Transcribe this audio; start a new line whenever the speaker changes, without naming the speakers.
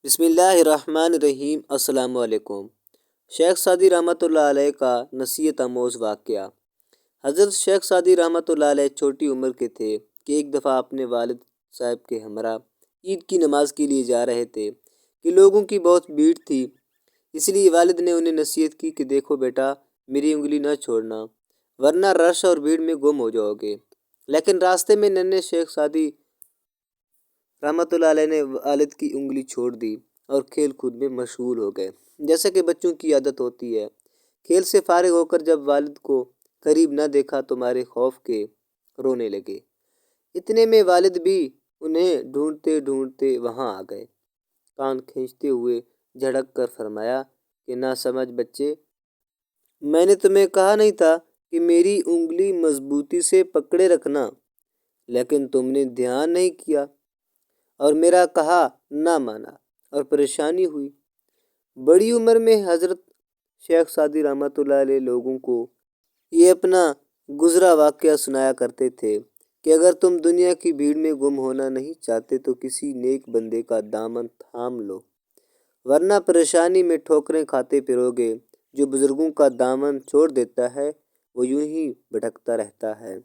بسم اللہ الرحمن الرحیم۔ السلام علیکم۔ شیخ سعدی رحمۃ اللہ علیہ کا نصیحت آموز واقعہ۔ حضرت شیخ سعدی رحمۃ اللہ علیہ چھوٹی عمر کے تھے کہ ایک دفعہ اپنے والد صاحب کے ہمراہ عید کی نماز کے لیے جا رہے تھے کہ لوگوں کی بہت بھیڑ تھی، اس لیے والد نے انہیں نصیحت کی کہ دیکھو بیٹا، میری انگلی نہ چھوڑنا ورنہ رش اور بھیڑ میں گم ہو جاؤ گے۔ لیکن راستے میں ننھے شیخ سعدی رحمۃ اللہ علیہ نے والد کی انگلی چھوڑ دی اور کھیل کود میں مشغول ہو گئے، جیسا کہ بچوں کی عادت ہوتی ہے۔ کھیل سے فارغ ہو کر جب والد کو قریب نہ دیکھا تو مارے خوف کے رونے لگے۔ اتنے میں والد بھی انہیں ڈھونڈتے ڈھونڈتے وہاں آ گئے۔ کان کھینچتے ہوئے جھڑک کر فرمایا کہ ناسمجھ بچے، میں نے تمہیں کہا نہیں تھا کہ میری انگلی مضبوطی سے پکڑے رکھنا، لیکن تم نے دھیان نہیں کیا اور میرا کہا نہ مانا اور پریشانی ہوئی۔ بڑی عمر میں حضرت شیخ سعدی رحمۃ اللہ علیہ لوگوں کو یہ اپنا گزرا واقعہ سنایا کرتے تھے کہ اگر تم دنیا کی بھیڑ میں گم ہونا نہیں چاہتے تو کسی نیک بندے کا دامن تھام لو، ورنہ پریشانی میں ٹھوکریں کھاتے پھرو گے۔ جو بزرگوں کا دامن چھوڑ دیتا ہے وہ یوں ہی بھٹکتا رہتا ہے۔